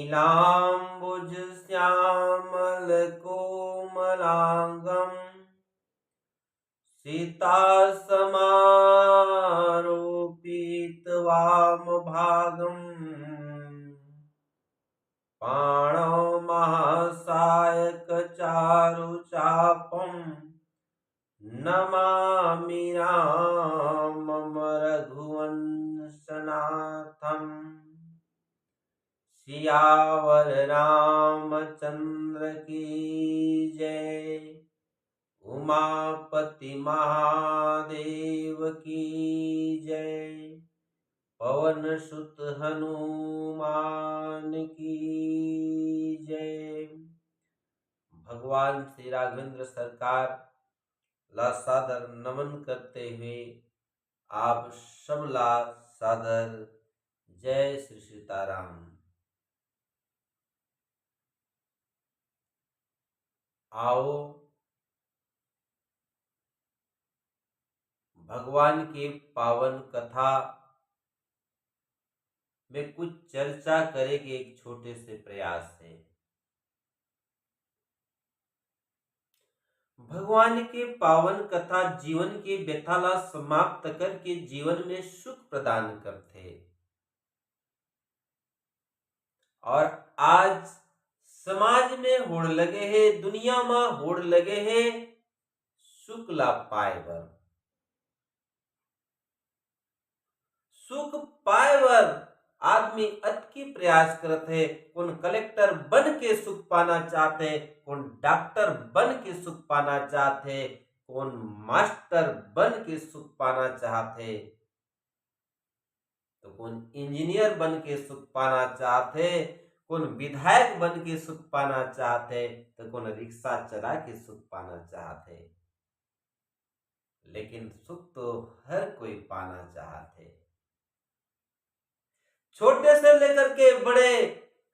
नीलाम्बुज श्यामल कोमलांगम सीतासमारोपित वामभागम् पाणौ महासायकचारुचापम् नमामि रामं रघुवंशनाथम्। सियावर रामचंद्र की जय। उमापति महादेव की जय। पवन सुत हनुमान की जय। भगवान श्री राघवेंद्र सरकार ला सादर नमन करते हुए आप सब ला सादर जय श्री सीताराम। आओ भगवान की पावन कथा में कुछ चर्चा करेंगे एक छोटे से प्रयास से। भगवान की पावन कथा जीवन की व्यथाला समाप्त करके जीवन में सुख प्रदान करते। और आज समाज में होड़ लगे हैं, दुनिया में होड़ लगे हैं सुख ला पाए बर। सुख पाए बर आदमी अतकी प्रयास करते है। कौन कलेक्टर बन के सुख पाना चाहते, कौन डॉक्टर बन के सुख पाना चाहते, कौन मास्टर बन के सुख पाना चाहते, तो कौन इंजीनियर बन के सुख पाना चाहते, कौन विधायक बन के सुख पाना चाहते, तो कौन रिक्शा चला के सुख पाना चाहते। लेकिन सुख तो हर कोई पाना चाहते। छोटे से लेकर के बड़े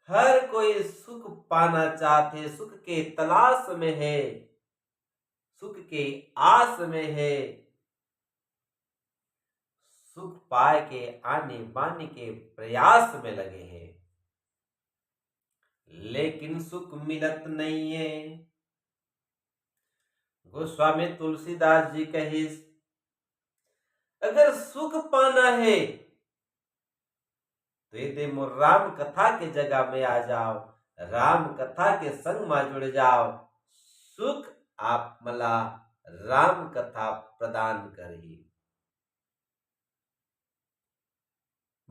हर कोई सुख पाना चाहते, सुख के तलाश में है, सुख के आस में है, सुख पाए के आने बाने के प्रयास में लगे हैं। लेकिन सुख मिलत नहीं है। गोस्वामी तुलसीदास जी कहिस, अगर सुख पाना है तो यदि मोर राम कथा के जगह में आ जाओ, राम कथा के संग में जुड़ जाओ, सुख आप मला राम कथा प्रदान करी।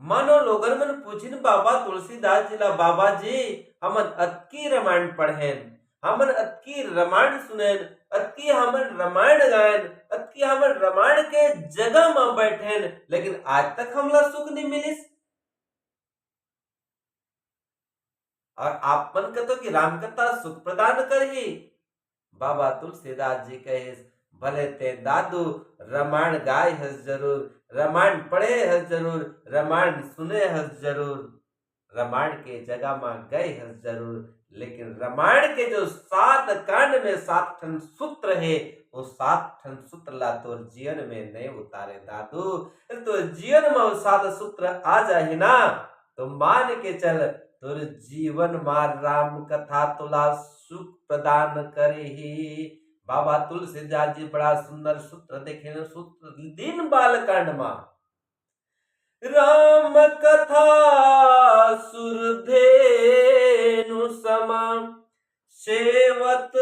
मानो लोगन मन पूछिन बाबा तुलसीदास जी ला, बाबा जी हमन अतकी रामायण पढ़ेन, हमन अतकी रामायण सुनेन, अतकी हमन रामायण गायन, अतकी हमन रामायण के जगह में बैठेन, लेकिन आज तक हमला सुख नहीं मिलिस। और आप मन कहते कि राम कथा सुख प्रदान करही। बाबा तुलसीदास जी कहे, भले ते दादू रामायण गाय हस जरूर, रामायण पढ़े हस जरूर, रामायण सुने हस जरूर, रामायण के जगह में गए हस जरूर, लेकिन रामायण के जो 7 कांड में 7 ठन सूत्र है, वो 7 ठन सूत्र ला तो जीवन में नहीं उतारे दादू। तो जीवन में वो 7 सूत्र आ जाए ना, तो मान के चल तुर जीवन मार राम कथा तुला सुख प्रदान करे ही। बाबा तुलसीदास जी बड़ा सुंदर सूत्र देखे, सूत्र दिन बालकांड मा, राम कथा सुरधेनु सम सेवत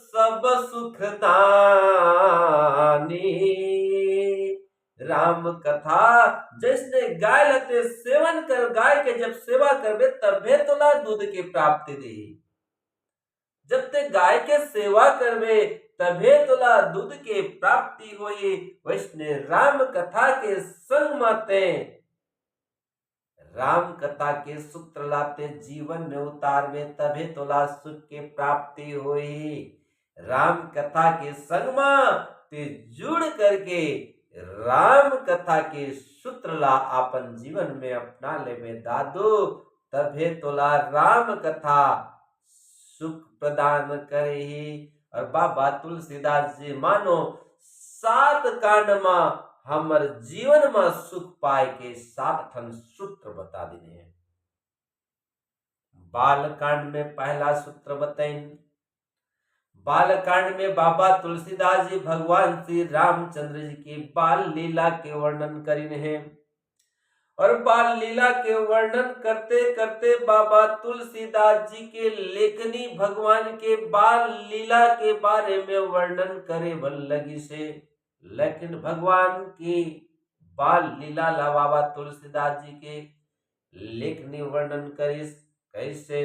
सब सुख दानी। राम कथा जिसने गाय लते सेवन कर, गाय के जब सेवा करबे तबे तोला दूध की प्राप्ति दी। जब ते गाय के सेवा करबे तबे तोला दूध के प्राप्ति होई। वैष्णव राम कथा के संग माते राम कथा के सूत्र लाते जीवन में उतारबे तबे तोला सुख के प्राप्ति होई। राम कथा के संग में ते जुड़ करके राम कथा के सूत्र ला अपन जीवन में अपना लेवे दादू, तबे तोला राम कथा सुख प्रदान करे। और बाबा तुलसीदास जी मानो 7 कांड में हमर जीवन में सुख पाए के 7 ठन सूत्र बता दिने हैं। बालकांड में पहला सूत्र बताइन। बालकांड में बाबा तुलसीदास जी भगवान श्री रामचंद्र जी की बाल लीला के वर्णन करीन है। और बाल लीला के वर्णन करते करते बाबा तुलसीदास जी के लेखनी भगवान के बाल लीला के बारे में वर्णन करे बन लगी से। लेकिन भगवान की बाल लीला ला बाबा तुलसीदास जी के लेखनी वर्णन करिस कैसे।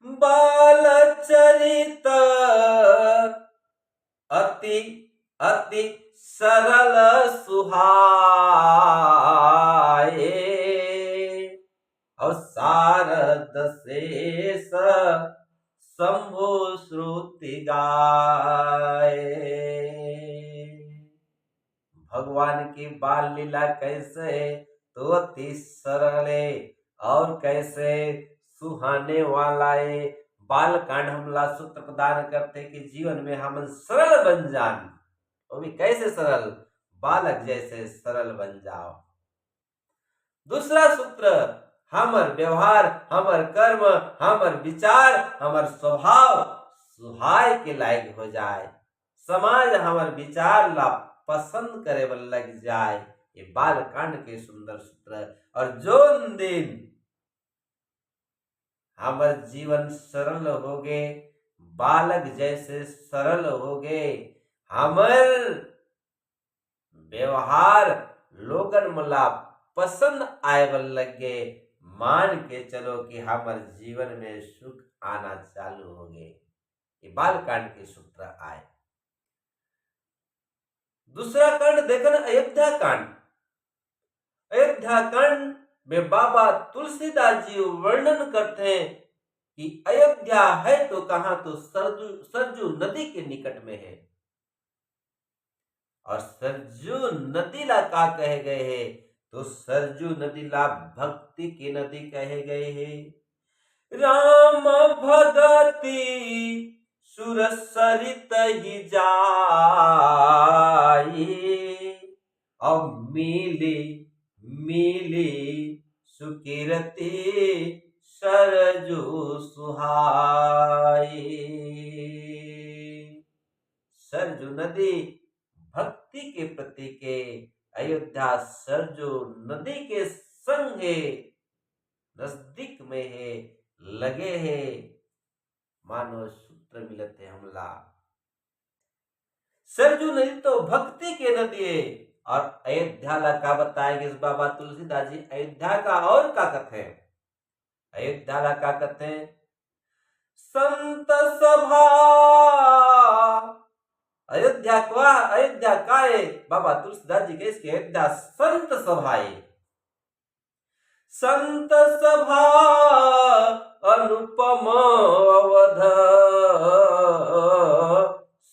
बाल चरित अति अति सरल सुहाए, और शारद शेष शंभु श्रुति गाए। भगवान की बाल लीला कैसे है तो अति सरल है और कैसे सुहाने वाला है। बाल कांड हमला सूत्र प्रदान करते कि जीवन में हम सरल बन जान, वो भी कैसे सरल, बालक जैसे सरल बन जाओ। दूसरा सूत्र, हमर व्यवहार, हमर कर्म, हमर विचार, हमर स्वभाव सुहाय के लायक हो जाए, समाज हमर विचार ला पसंद करे लग जाए। ये बाल कांड के सुंदर सूत्र। और जो दिन हमर जीवन सरल हो गए, बालक जैसे सरल हो गए, हमर व्यवहार लोगन मला पसंद आए लगे, मान के चलो कि हमारे जीवन में सुख आना चालू हो गए। ये बाल कांड के सूत्र आए। दूसरा कांड देखना अयोध्या कांड। अयोध्या कांड में बाबा तुलसीदास जी वर्णन करते हैं कि अयोध्या है तो कहां, तो सरजू नदी के निकट में है। और सरजू नदी ला का कहे गए है तो सरजू नदी ला भक्ति की नदी कहे गए है। राम भगति सुर सरित ही जाई, और मिली मिली सुकीरती सरजू सुहाई। सरजू नदी भक्ति के प्रतीक है। अयोध्या सरजू नदी के संगे नजदीक में है, लगे है, मानो सूत्र मिलते हमला। सरजू नदी तो भक्ति के नदी है। और अयोध्या ला का बताएंगे इस बाबा तुलसीदास जी। अयोध्या का और का कथे, अयोध्या ला का कथे, संत सभा। अयोध्या का है बाबा तुलसीदास जी के इसके अयोध्या संत सभा है। संत सभा अनुपम अवध,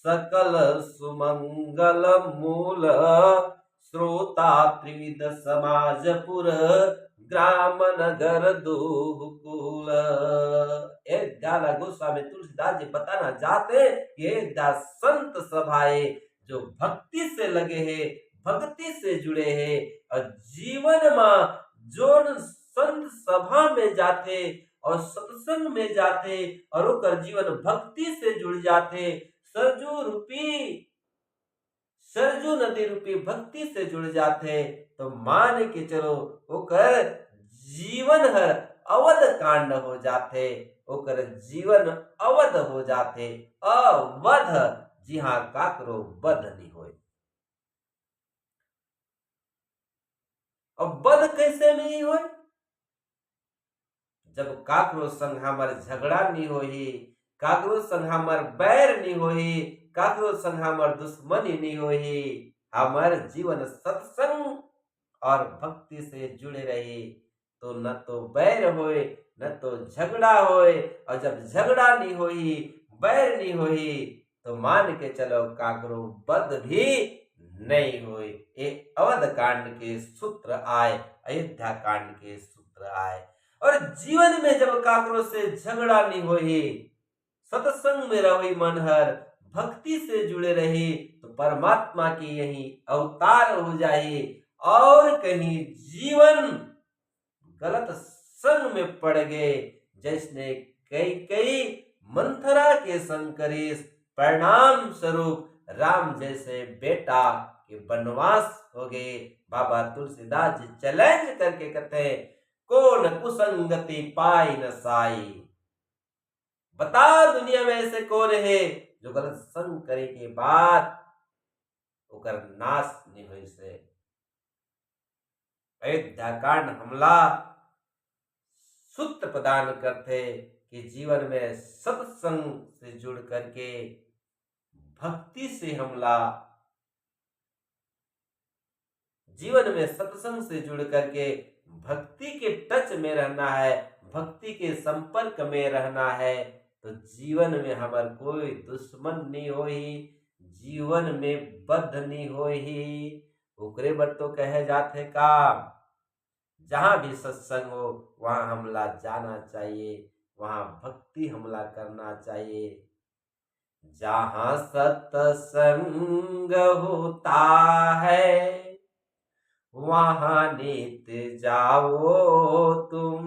सकल सुमंगल मूल, श्रोता त्रिविध समाजपुर, ग्राम नगर दुकुल। अयोध्या गोस्वामी तुलसीदास जी बताना चाहते हैं कि अयोध्या संत सभाएं जो भक्ति से लगे हैं, भक्ति से जुड़े हैं, और जीवन में जो संत सभा में जाते और सत्संग में जाते और ओकर जीवन भक्ति से जुड़ जाते, सरजू नदी रूपी भक्ति से जुड़ जाते, तो मान के चलो ओकर जीवन हर अवध कांड हो जाते, ओकर जीवन अवध हो जाते। अवध जी हाँ, काकरो बध नहीं होए। अब बध कैसे नहीं होए, जब काकरो संग हमार झगड़ा नहीं होही, काकरो संग हमार बैर नहीं होही, काकरो संग हमार दुश्मनी नहीं होही, हमार जीवन सत्संग और भक्ति से जुड़े रही, तो न तो बैर होए न तो झगड़ा होए। और जब झगड़ा नहीं होही, बैर नहीं होही, तो मान के चलो काकरो बद भी नहीं होए। ये अवध कांड के सूत्र आए, अयोध्या कांड के सूत्र आए। और जीवन में जब काकरो से झगड़ा नहीं होही, सत्संग में रही मनहर, भक्ति से जुड़े रही, तो परमात्मा की यही अवतार हो जाए। और कहीं जीवन गलत संग में पड़ गए, जैसने कई कई मंथरा के संकरेश, परिणाम स्वरूप राम जैसे बेटा के वनवास हो गए। बाबा तुलसीदास जी चैलेंज करके कहते हैं, कौन कुसंगति पाई न साई। बता दुनिया में ऐसे कौन है जो गलत संग करे के बाद ओकर नाश नहीं हुई से। अयोध्याकांड हमला सूत्र प्रदान करते कि जीवन में सत्संग से जुड़ करके भक्ति से हमला, जीवन में सत्संग से जुड़ करके भक्ति के टच में रहना है, भक्ति के संपर्क में रहना है, तो जीवन में हमार कोई दुश्मन नहीं होई, जीवन में बद्ध नहीं होई। ओकरे बर तो कहे जाते का जहां भी सत्संग हो वहां हमला जाना चाहिए, वहां भक्ति हमला करना चाहिए। जहां सत्संग होता है वहां नित जाओ तुम,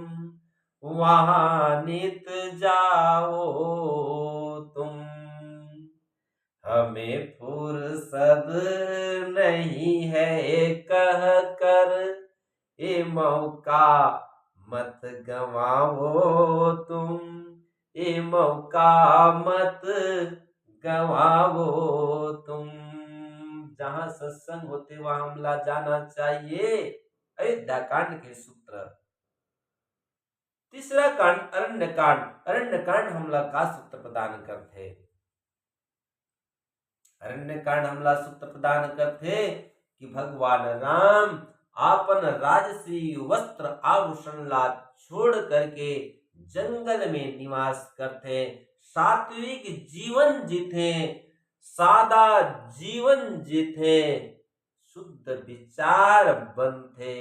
वहां नित जाओ तुम। हमें फुर्सत नहीं है कह कर ये मौका मत गवाओ तुम, ये मौका मत गवाओ तुम। जहां सत्संग होते वहां हमला जाना चाहिए। अयोध्याकांड के सूत्र। तीसरा कांड अरण्यकांड। अरण्यकांड हमला का सूत्र प्रदान करते। अरण्यकांड हमला सूत्र प्रदान करते कि भगवान राम आपन राजसी वस्त्र आभूषण ला छोड़ करके जंगल में निवास करते, सात्विक जीवन जीते, सादा जीवन जीते, शुद्ध विचार बनते,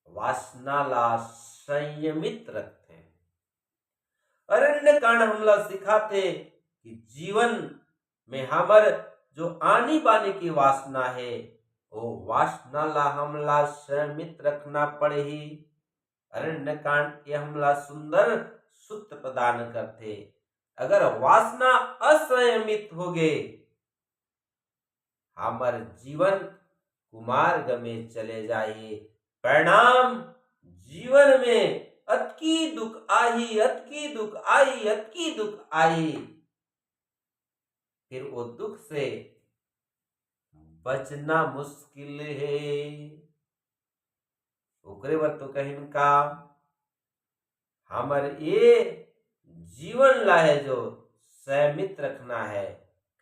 वासना ला संयमित रखते। अरण्यकांड हमला सिखाते कि जीवन में हमर जो आनी बानी की वासना है वो वासना ला हमला संयमित रखना पड़े ही। अरण्यकांड ये हमला सुंदर सूत्र प्रदान करते। अगर वासना असंयमित हो गए हमार जीवन कुमार्ग में चले जाए, परिणाम जीवन में अतकी दुख आई, अतकी दुख आई, अतकी दुख आई, फिर वो दुख से बचना मुश्किल है। ओकरे बर तो कहिन का हमर ये जीवन ला है जो संयमित रखना है।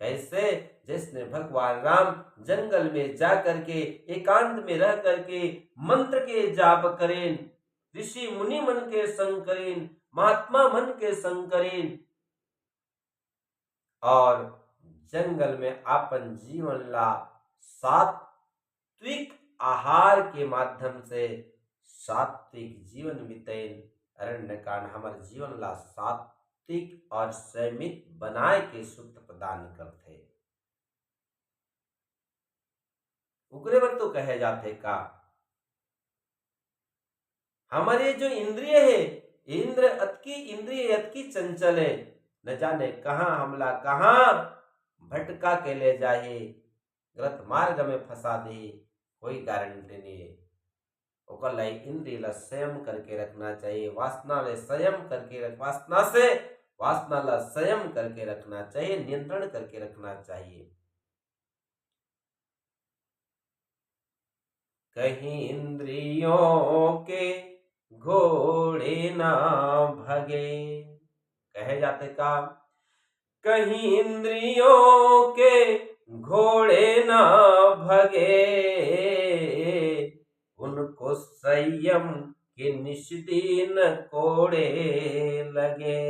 कैसे? जिसने भगवान राम जंगल में जा करके एकांत में रह करके मंत्र के जाप करें, ऋषि मुनि मन के संग करें, महात्मा मन के संग करें और जंगल में आपन जीवन ला सात्विक आहार के माध्यम से सात्विक जीवन बितेन। अरण्यकांड हमारे जीवन ला सात्विक और संयमित बनाए के सूत्र प्रदान करते। उकरे बर तो कहे जाते का हमारे जो इंद्रिय है इंद्रिय अतकी चंचल है, न जाने कहां हमला कहां भटका के ले जाए, गलत मार्ग में फंसा दे, कोई गारंटी नहीं है। ओकर लाई इंद्रिय ला संयम करके रखना चाहिए, वासना ला संयम करके वासना ला संयम करके रखना चाहिए, नियंत्रण करके रखना चाहिए। कहीं इंद्रियों के घोड़े ना भगे, कहे जाते का कहीं इंद्रियों के घोड़े ना भगे, उनको संयम के निष्दिन कोड़े लगे,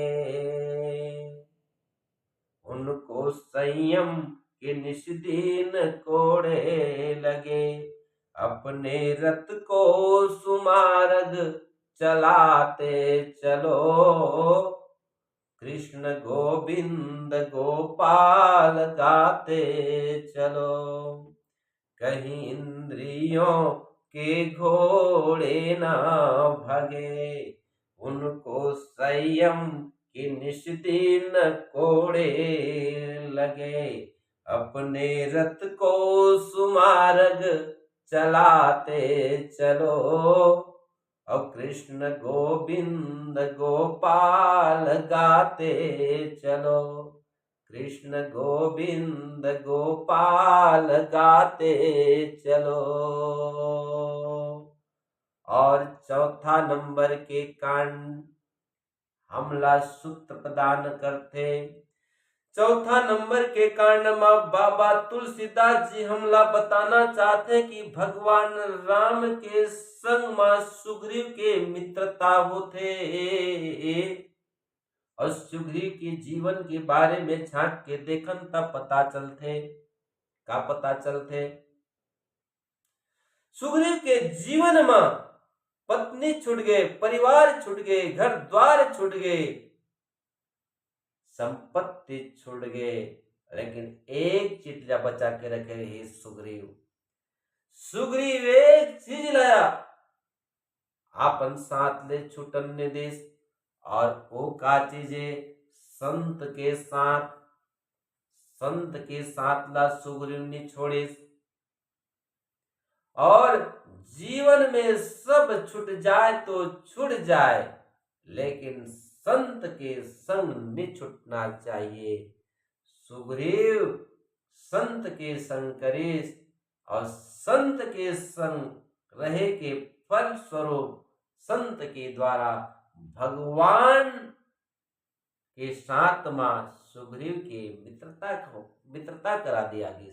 उनको संयम के निष्दिन कोड़े लगे। अपने रथ को सुमार्ग चलाते चलो, कृष्ण गोविंद गोपाल गाते चलो। कहीं इंद्रियों के घोड़े न भगे, उनको संयम के निश दिन कोड़े लगे। अपने रथ को सुमार्ग चलाते चलो, और कृष्ण गोविंद गोपाल गाते चलो। कृष्ण गोविंद गोपाल गाते चलो। और चौथा नंबर के कांड हमला सूत्र प्रदान करते। चौथा नंबर के कांड में बाबा तुलसीदास जी हमला बताना चाहते कि भगवान राम के संग में सुग्रीव के मित्रता होते, और सुग्रीव के जीवन के बारे में झांक के देखन तब पता चलते। का पता चलते? सुग्रीव के जीवन में पत्नी छूट गए, परिवार छूट गए, घर द्वार छूट गए, संपत्ति छूट गए, लेकिन एक चीज बचा के रखे ही सुग्रीव। सुग्रीव एक चीज लाया, आपन साथ ले छूटन ने देश, और वो का चीजे संत के साथ ला सुग्रीव ने छोड़े। और जीवन में सब छूट जाए तो छूट जाए, लेकिन संत के संग नहीं छूटना चाहिए। सुग्रीव संत के संग करे, और संत के संग रहे के फल स्वरूप संत के द्वारा भगवान के साथ में सुग्रीव के मित्रता करा दिया गई।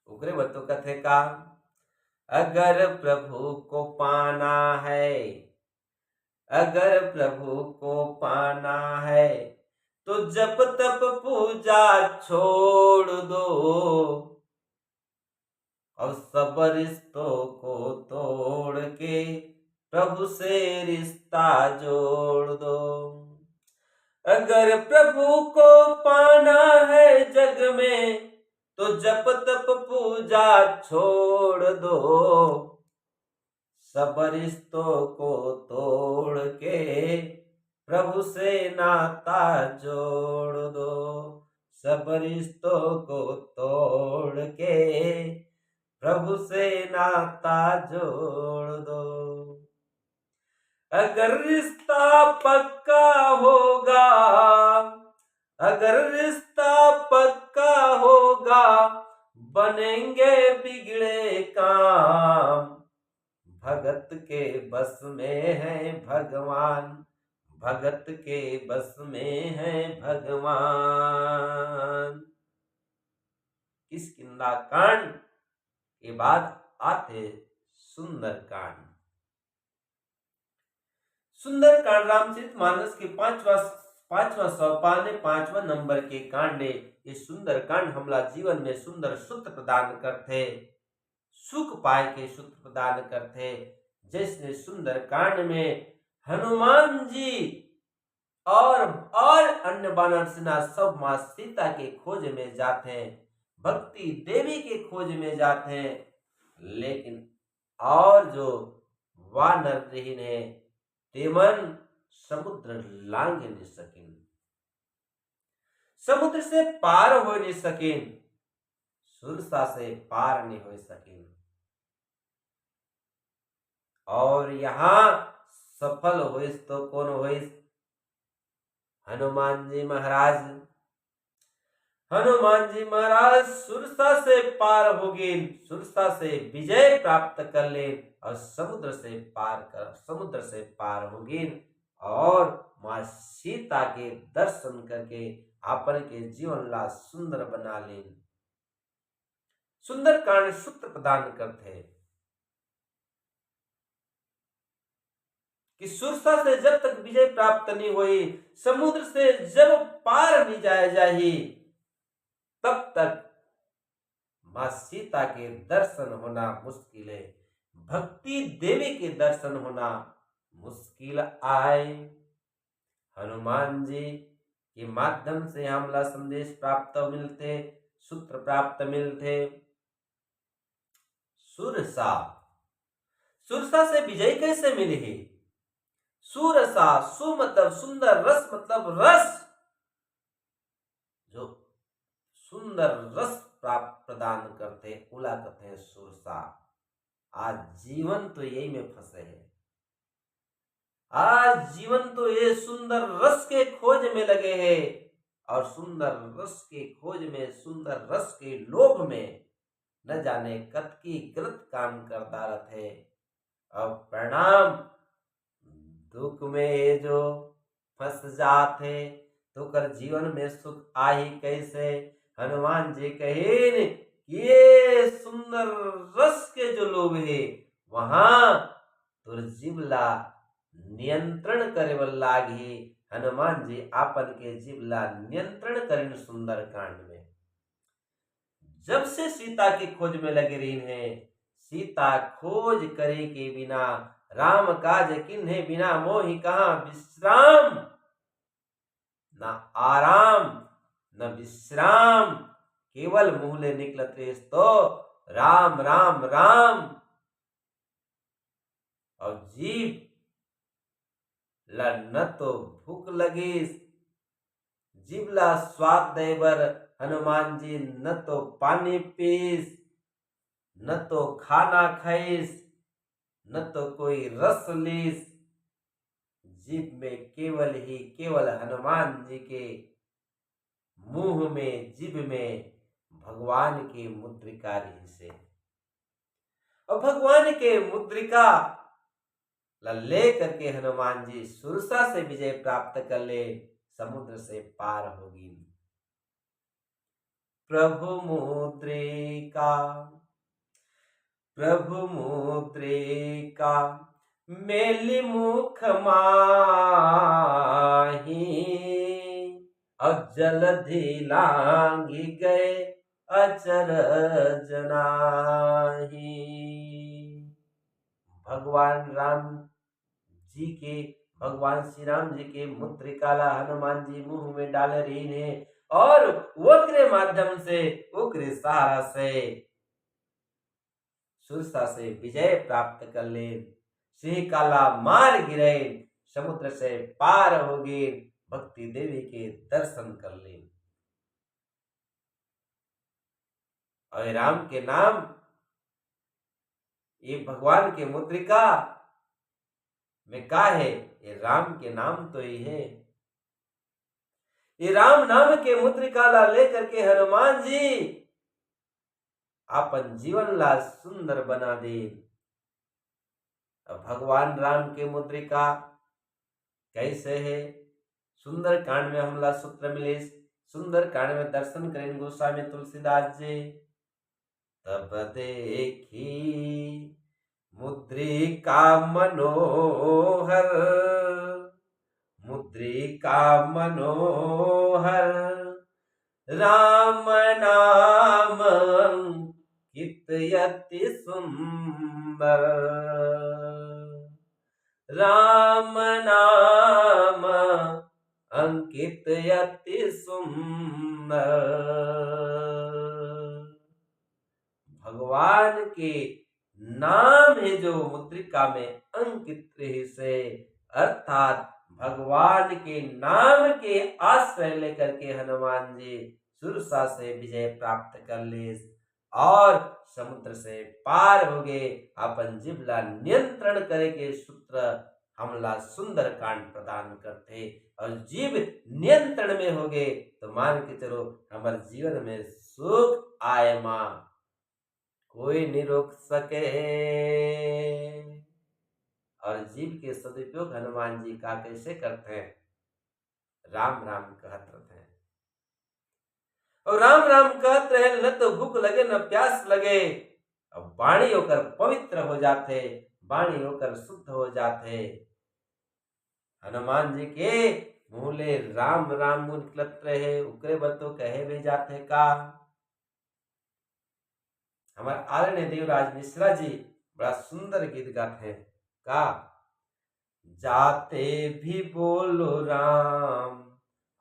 उकरे बतो कथे का, अगर प्रभु को पाना है, अगर प्रभु को पाना है, तो जप तप पूजा छोड़ दो, और सब रिश्तों को तोड़ के प्रभु से रिश्ता जोड़ दो। अगर प्रभु को पाना है जग में, तो जप तप पूजा छोड़ दो, सब रिश्तों को तोड़ के प्रभु से नाता जोड़ दो, सब रिश्तों को तोड़ के प्रभु से नाता जोड़ दो। अगर रिश्ता पक्का होगा, अगर रिश्ता पक्का होगा, बनेंगे बिगड़े काम। भगत के बस में है भगवान, भगत के बस में है भगवान। किष्किंधा कांड के बाद आते सुंदर कांड। सुंदर कांड रामचरितमानस के पांचवा सोपान, 5वां नंबर के कांड। ये सुंदर कांड हमला जीवन में सुंदर सूत्र प्रदान करते, सुख पाए के सूत्र प्रदान करते। जैसे सुंदर कांड में हनुमान जी और अन्य वानर सेना सब मां सीता के खोज में जाते हैं, भक्ति देवी के खोज में जाते हैं, लेकिन और जो वानर रहीन है तेमन समुद्र लांग नहीं सकिन, समुद्र से पार हो नहीं सकिन, सुरसा से पार नहीं हो सकिन। और यहाँ सफल होइस तो कौन होइस? हनुमान जी महाराज। हनुमान जी महाराज सुरसा से पार हो गए, सुरसा से विजय प्राप्त कर ले, और समुद्र से पार हो गए, और मां सीता के दर्शन करके अपन के जीवन ला सुंदर बना ले। सुंदर कांड सूत्र प्रदान करते हैं कि सुरसा से जब तक विजय प्राप्त नहीं हुई, समुद्र से जब पार नहीं जाया जाही, तब तक मां सीता के दर्शन होना मुश्किल है, भक्ति देवी के दर्शन होना मुश्किल आए। हनुमान जी के माध्यम से हमला संदेश प्राप्त मिलते, सूत्र प्राप्त मिलते। सुरसा। सुरसा से विजय कैसे मिली है? सुरसा, सु मतलब सुंदर, रस मतलब रस। जो सुंदर रस प्राप्त प्रदान करते, उला कहते हैं सुरसा। आज जीवन तो यही में फंसे है। आज जीवन तो ये सुंदर रस के खोज में लगे हैं, और सुंदर रस के खोज में, सुंदर रस के लोभ में न जाने कत की गलत काम करता रहते। अब परिणाम दुख में ये जो फंस जाते, तो कर जीवन में सुख आही कैसे। हनुमान जी कहेन ये सुंदर रस के जो लोभ है, वहां तुर जिबला नियंत्रण करे लागे। हनुमान जी आपन के जिबला नियंत्रण करें सुंदर कांड में। जब से सीता की खोज में लगे रही है, सीता खोज करे के बिना राम काज किन्हे बिना, मोहि कहाँ विश्राम। न आराम न विश्राम, केवल मुहले निकलत रेस तो राम राम राम। और जीव न तो भूख लगी, जीवला स्वाद देवर हनुमान जी न तो पानी पीस, न तो खाना खाइस, न तो कोई रस लीस। जीभ में केवल हनुमान जी के मुंह में, जीभ में भगवान की मुद्रिका रही से। और भगवान के मुद्रिका ले करके हनुमान जी सुरसा से विजय प्राप्त कर ले, समुद्र से पार होगी। प्रभु मुद्रिका, प्रभु मुद्रिका मेली मुख माही, जलधि लांघि गए अचरज नाही। भगवान राम जी के, भगवान श्री राम जी के मुद्रिकाला हनुमान जी मुंह में डाल रही है, और वक्र माध्यम से, वक्र सहारा से सुरसा से विजय प्राप्त कर ले। सिंह काला मार गिरे, समुद्र से पार हो गए, भक्ति देवी के दर्शन कर ले। और राम के नाम, ये भगवान के मुद्रिका में का है? ये राम के नाम तो ही है। ये राम नाम के मुद्रिका ला लेकर के हनुमान जी अपन जीवन ला सुंदर बना दे। अब भगवान राम के मुद्रिका कैसे है? सुंदर कांड में हमला सूत्र मिले, सुंदर कांड में दर्शन करें गोस्वामी तुलसीदास जी। तब देखी मुद्रिका मनोहर, मुद्रिका मनोहर, राम नाम कित यति सुंदर, राम नाम अंकित यति सुंदर। भगवान के नाम है जो मुद्रिका में अंकित रहे से, अर्थात भगवान के नाम के आश्रय लेकर के हनुमान जी सुरसा से विजय प्राप्त कर ले, और समुद्र से पार हो गए। अपन जिबला नियंत्रण करे के सूत्र हमला सुंदर कांड प्रदान करते, और जीव नियंत्रण में हो गए तो मान के चलो हमारे जीवन में सुख आए मां, कोई नहीं रोक सके। और जीव के सदुपयोग हनुमान जी का कैसे करते हैं? राम राम कहत रहते हैं, और राम राम कहत रहे, न तो भूख लगे न प्यास लगे। अब वाणी होकर पवित्र हो जाते, वाणी होकर शुद्ध हो जाते। हनुमान जी के मुहले राम राम निकलत रहे, उकरे बतो कहे भी जाते का। हमारे आदरणीय देवराज मिश्रा जी बड़ा सुंदर गीत गाते हैं का। जाते भी बोलो राम,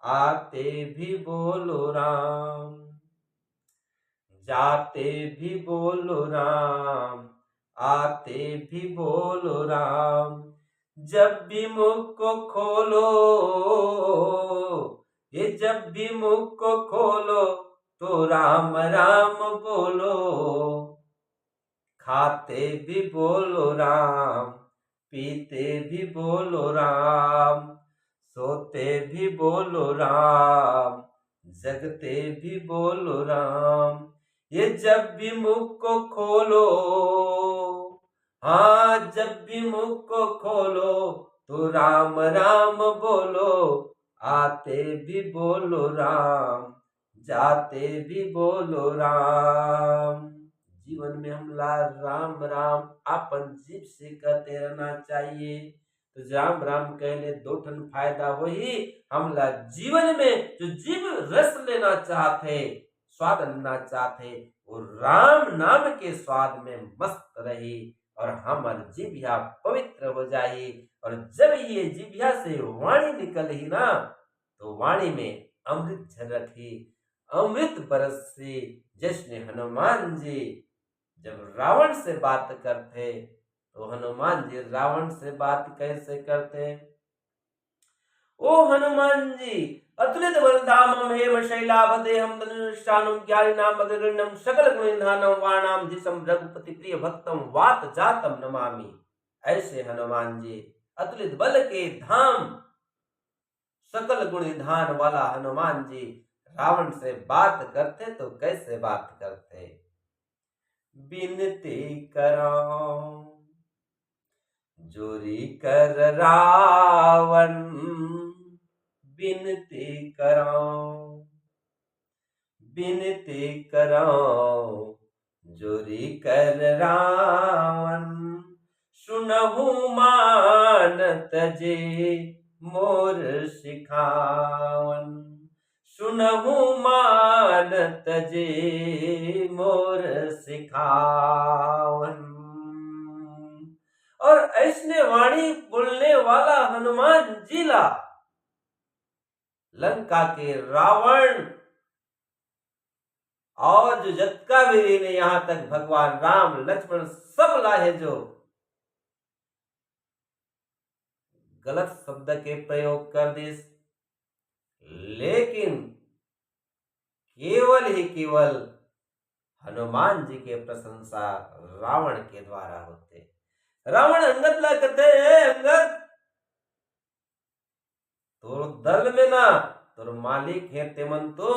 आते भी बोलो राम, जाते भी बोलो राम, आते भी बोलो राम। जब भी मुख को खोलो, ये जब भी मुख को खोलो तो राम राम बोलो। खाते भी बोलो राम, पीते भी बोलो राम, सोते भी बोलो राम, जगते भी बोलो राम। ये जब भी मुख को खोलो, हाँ जब भी मुख को खोलो तो राम राम बोलो। आते भी बोलो राम, जाते भी बोलो राम। जीवन में हमला राम राम अपन जीभ से कहते रहना चाहिए। तो राम राम कहले दो ठन फायदा वही हमला जीवन में जो जीव रस लेना चाहते, स्वाद लेना चाहते, वो राम नाम के स्वाद में मस्त रही और हमार जिभ्या पवित्र हो जाए। और जब ये जिभ्या से वाणी निकली ना तो वाणी में अमृत झलकी, अमृत बरस से। जैसे हनुमान जी जब रावण से बात करते तो हनुमान जी रावण से बात कैसे करते? ओ हनुमान जी, अतुलित बलधामम हेम शैलावदेहम धनुष्ठानम ज्ञानिनाम अग्रगण्यम सकल गुणनिधानम वाणाम जिसम रघुपति प्रिय भक्तम वात जातम नमामि। ऐसे हनुमान जी अतुलित बल के धाम, सकल गुण निधान वाला हनुमान जी रावण से बात करते तो कैसे बात करते? बिनती कराऊं जोरी कर रावण, बिनती कराऊं, बिनती कराऊं जोरी कर रावण। सुनहु मानत जे मोर सिखावन, सुनहु मानत जे मोर सिखावन। और ऐसने वाणी बोलने वाला हनुमान जिला लंका के रावण और जो जत्का वीरी ने यहां तक भगवान राम लक्ष्मण सब लाए जो गलत शब्द के प्रयोग कर दी, लेकिन केवल ही केवल हनुमान जी के प्रशंसा रावण के द्वारा होते। रावण अंगद ला कहते अंगद तो दल में ना तो मालिक है तेमन तो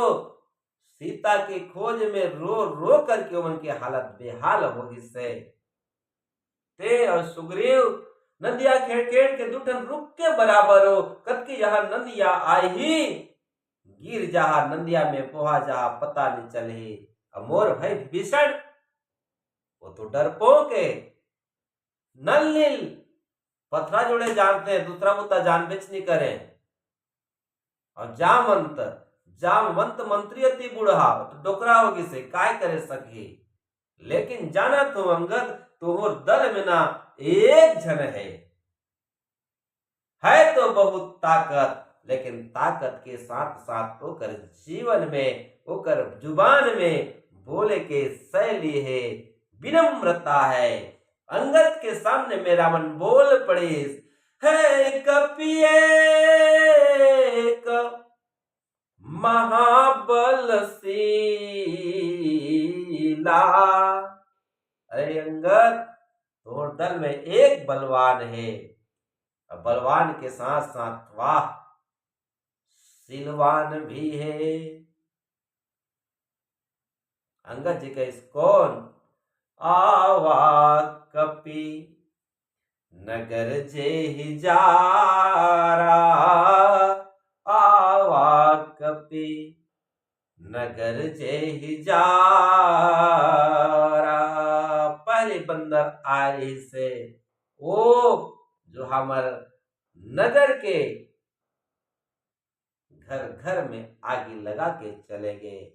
सीता की खोज में रो रो करके उनकी हालत बेहाल होगी से। ते और सुग्रीव नंदिया खेड़ खेड़ के दुठन रुक के बराबर हो कद की यहाँ नंदिया आई ही गिर जहा नंदिया में पोहा जहा पता नहीं चले। अमोर भाई विभीषण वो तो डरपोक है, नल नील पथरा जोड़े जानते हैं, दूसरा मुद्दा जान बेच नहीं करे। और जामवंत जामवंत मंत्री अति बुढ़ा तो डोकरा होगी से काय करे सके। लेकिन जाना तो अंगद तुम दल में ना एक जन है तो बहुत ताकत, लेकिन ताकत के साथ साथ ओकर जीवन में ओकर जुबान में बोले के शैली है, विनम्रता है। अंगद के सामने में रावण बोल पड़े है कपिए महाबल शीला। अरे अंगद तोर दल में एक बलवान है, बलवान के साथ साथ वाह सिलवान भी है। अंगद जी का इस कौन आवा कपि नगर जे ही जारा, आवा कपि नगर जे ही जारा। पहले बंदर आए से ओ जो हमार नगर के घर घर में आगे लगा के चले गए।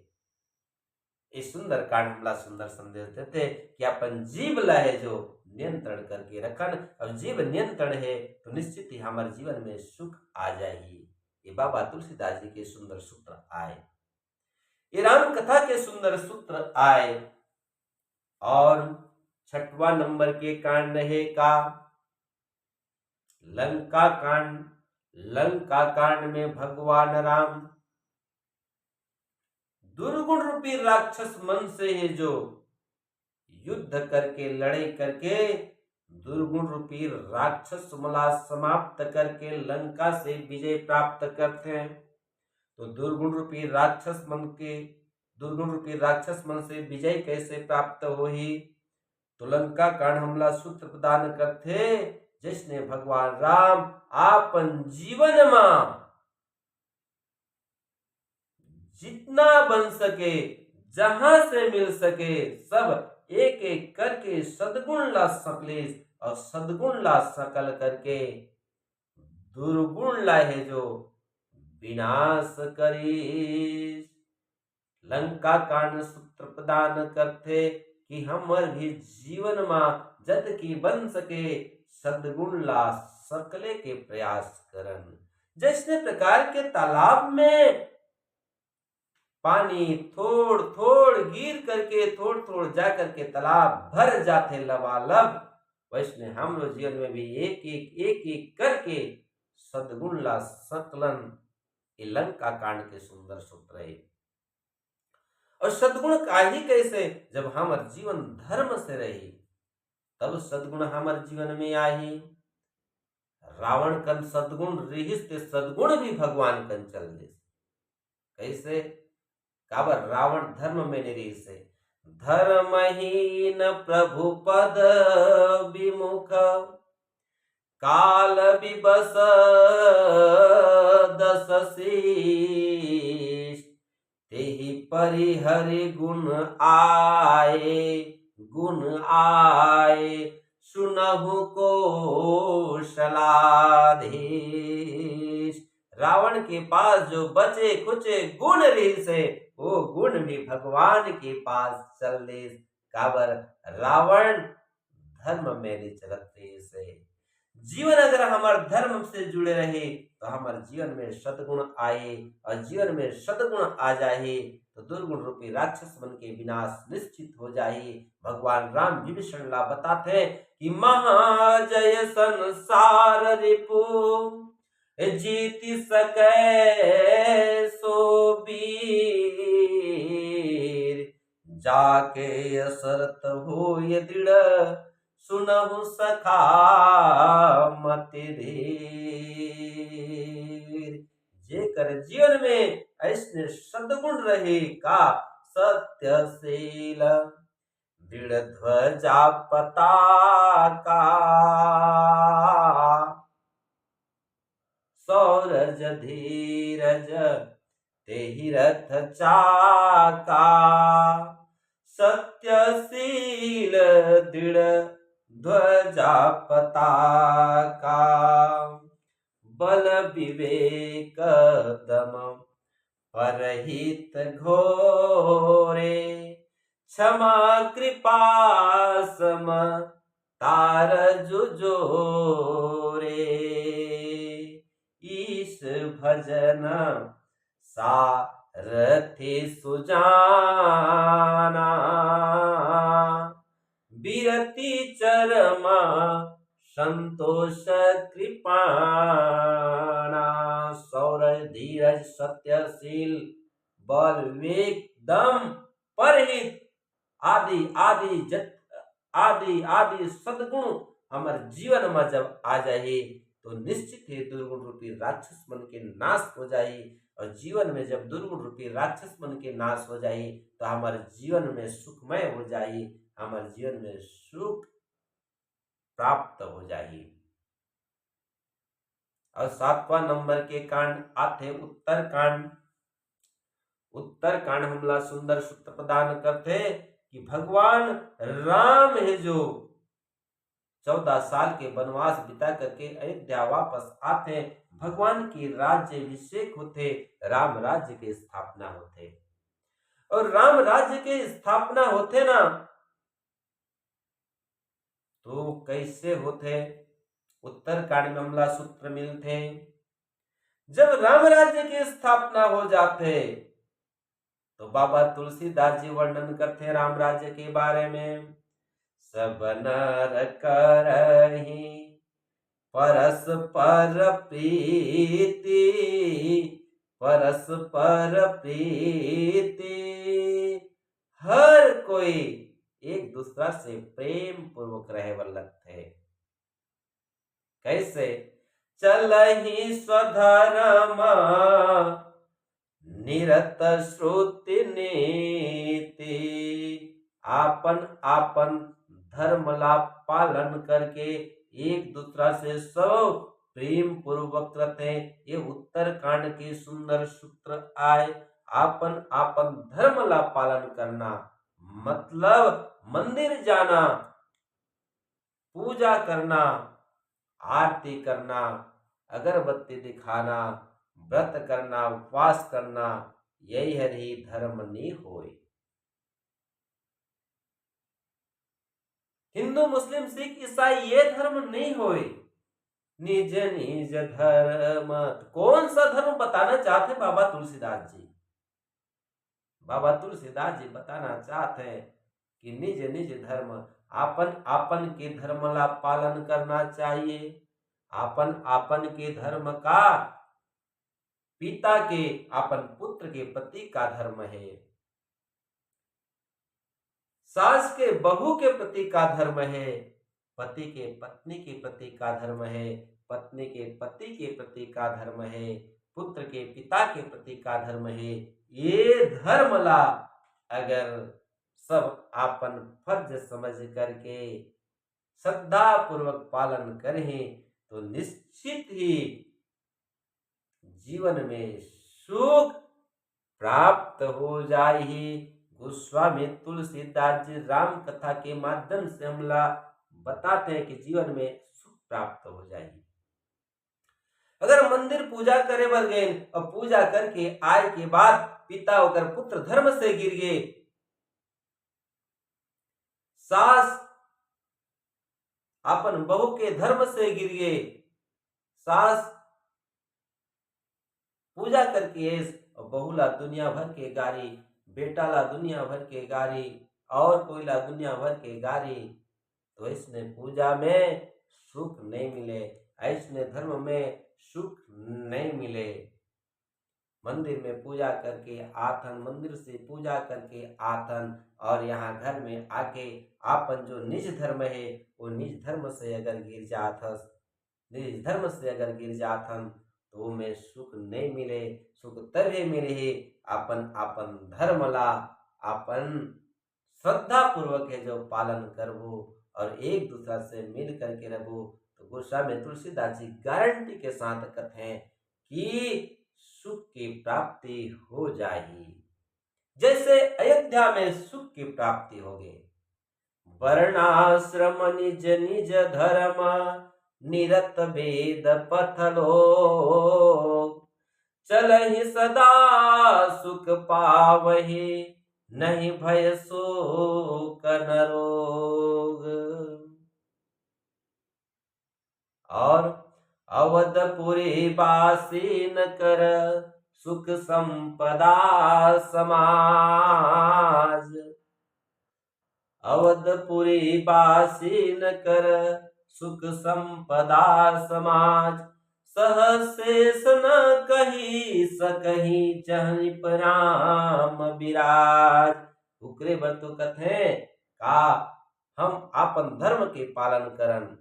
इस सुंदर कांड हमला सुंदर संदेश देते कि अपन जीव लहे जो नियंत्रण करके रखन, और जीव नियंत्रण है तो निश्चित ही हमारे जीवन में सुख आ जाएगी। ये बाबा तुलसीदास जी के सुंदर सूत्र आए। ये राम कथा के सुंदर सूत्र आए। और 6वां नंबर के कांड रहेगा लंका कांड। लंका कांड में भगवान राम दुर्गुण रूपी राक्षस मन से है जो युद्ध करके लड़ाई करके दुर्गुण रूपी राक्षस मला समाप्त करके लंका से विजय प्राप्त करते हैं। तो दुर्गुण रूपी राक्षस मन से विजय कैसे प्राप्त होही? तो लंका कांड हमला सूत्र प्रदान करते जिसने भगवान राम आपन जीवन में जितना बन सके, जहां से मिल सके, सब एक एक करके सदगुण ला सकले और सदगुण ला सकल करके दुर्गुण ला है जो विनाश करी। लंका कांड सूत्र प्रदान करते कि हमर भी जीवन में जद की बन सके सदगुण ला सकले के प्रयास करन। जैसे प्रकार के तालाब में पानी थोड़ थोड़ गिर करके थोड़ थोड़ जा करके तालाब भर जाते लबालब, वैसने हमरो जीवन में भी एक एक करके सदगुण ला सकलन। ये लंका कांड के सुंदर सूत्र है। और सदगुण काहे कैसे? जब हमार जीवन धर्म से रही तब सदगुण हमार जीवन में आई। रावण कन सदगुण रहिस ते सदगुण भी भगवान कन चल दे। कैसे? काबर रावण धर्म में नहीं रही से धर्महीन प्रभु पद विमुख काल विबस दस शीश तेहि परिहरि गुण आए सुनहु कौशलाधीश। रावण के पास जो बचे खुचे गुण रही से वो गुण भी भगवान के पास चल दे। काबर रावण धर्म में नहीं चलते से। जीवन अगर हमारे धर्म से जुड़े रहे तो हमारे जीवन में सदगुण आए और जीवन में सदगुण आ जाए तो दुर्गुण रूपी राक्षस मन के विनाश निश्चित हो जाए। भगवान राम विभीषण ला बताते कि महाजय संसार रिपु जीति सकै सो वीर जाके असरत होय दृढ़ सुनहु सखा मति धीर। जेकर जीवन में ऐसने सदगुण रहे का सत्यशील दृढ़ ध्वजा पताका सौरज धीरज तेहि रथ चाका सत्यशील दृढ़ ध्वजा पताका बल विवेक दम परहित घोरे क्षमा कृपा सम तार जुजोरे ईश भजन सारथि सुजाना बिरति चरमा संतोष कृपाणा सौरज धीरज सत्यशील बल विवेक दम परहित आदि आदि सदगुण हमारे जीवन में जब आ जाए तो निश्चित है दुर्गुण रूपी राक्षस मन के नाश हो जाए। और जीवन में जब दुर्गुण रूपी राक्षस मन के नाश हो जाए तो हमारे जीवन में सुखमय हो जाए, हमारे जीवन में सुख प्राप्त हो जाए। और 7वां नंबर के कांड आते उत्तर कांड। उत्तर कांड हमला सुंदर सूत्र प्रदान करते कि भगवान राम है जो 14 साल के वनवास बिता करके अयोध्या वापस आते, भगवान की राज्य अभिषेक होते, राम राज्य के स्थापना होते। और राम राज्य के स्थापना होते ना तो कैसे होते? उत्तर कांड में हमला सूत्र मिलते। जब राम राज्य की स्थापना हो जाते तो बाबा तुलसीदास जी वर्णन करते हैं राम राज्य के बारे में। सब नर करहि परस्पर प्रीति, परस्पर प्रीति। हर कोई एक दूसरा से प्रेम पूर्वक रहे वाला थे। कैसे? चलहि स्वधर्म निरत श्रुति नीति। आपन आपन धर्म ला पालन करके एक दूसरा से सब प्रेम पूर्वक रहते। ये उत्तर कांड के सुंदर सूत्र आए। आपन आपन धर्म ला पालन करना मतलब मंदिर जाना, पूजा करना, आरती करना, अगरबत्ती दिखाना, व्रत करना, उपवास करना, यही हरि धर्म नी होय। हिंदू मुस्लिम सिख ईसाई ये धर्म नहीं होए। निज निज धर्म, कौन सा धर्म बताना चाहते बाबा तुलसीदास जी? बाबा तुलसीदास जी बताना चाहते हैं कि निज निज धर्म, आपन आपन के धर्म ला पालन करना चाहिए। आपन आपन के धर्म का पिता के आपन पुत्र के पति का धर्म है, सास के बहू के प्रति का धर्म है, पति के पत्नी के प्रति का धर्म है, पत्नी के पति के प्रति का धर्म है, पुत्र के पिता के प्रति का धर्म है। ये धर्म ला अगर सब आपन फर्ज समझ करके श्रद्धा पूर्वक पालन करें तो निश्चित ही जीवन में सुख प्राप्त हो जाए। गोस्वामी तुलसीदास जी राम कथा के माध्यम से हमला बताते हैं कि जीवन में सुख प्राप्त हो जाएगी। अगर मंदिर पूजा करे बर गए और पूजा करके आए के बाद पिता होकर पुत्र धर्म से गिर गए, सास अपन बहू के धर्म से गिर गए, सास पूजा करके और बहू ला दुनिया भर के गारी, बेटा ला दुनिया भर के गारी और कोई ला दुनिया भर के गारी, तो इसने पूजा में सुख नहीं मिले, ऐसने धर्म में सुख नहीं मिले। मंदिर में पूजा करके आथन, मंदिर से पूजा करके आथन और यहाँ घर में आके आपन जो निज धर्म है वो निज धर्म से अगर गिर जाथस, निज धर्म से अगर गिर जाथन तो में सुख नहीं मिले। सुख तभी मिले अपन अपन धर्म ला अपन श्रद्धा पूर्वक है जो पालन करबो और एक दूसरा से मिल करके रहो। तो गोस्वामी तुलसीदास जी गारंटी के साथ कहते हैं कि सुख की प्राप्ति हो जाएगी, जैसे अयोध्या में सुख की प्राप्ति हो गई। वर्णाश्रम निज निज धर्म निरत भेद पथलो, चलहि सदा सुख पावहि नहीं भय शोक न रोग। और अवधपुरी बासी न कर सुख संपदा समाज, अवधपुरी बासी न कर सुख संपदा समाज, सहशेष न कही सकही जहि राम विराज। उकरे बर तो कथे का हम आपन धर्म के पालन करन,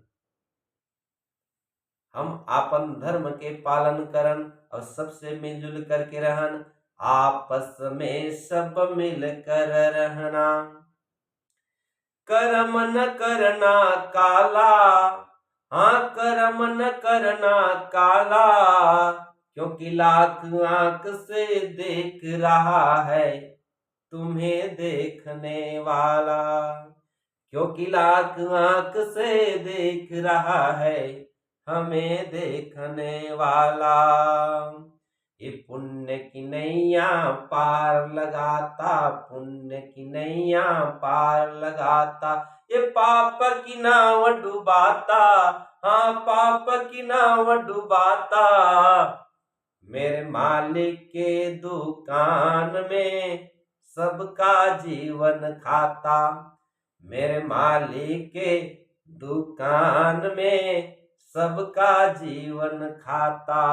हम आपन धर्म के पालन करन और सबसे मिलजुल करके रहन, आपस में सब मिल कर रहना। कर्म न करना काला, हाँ कर्म न करना काला, क्योंकि लाख आंख से देख रहा है तुम्हें देखने वाला, क्योंकि लाख आंख से देख रहा है हमें देखने वाला। ये पुण्य की नैया पार लगाता, पुण्य की नैया पार लगाता, ये पाप की नाव डुबाता, हाँ पाप की नाव डुबाता। मेरे मालिक के दुकान में सबका जीवन खाता। मेरे मालिक के दुकान में सबका जीवन खाता।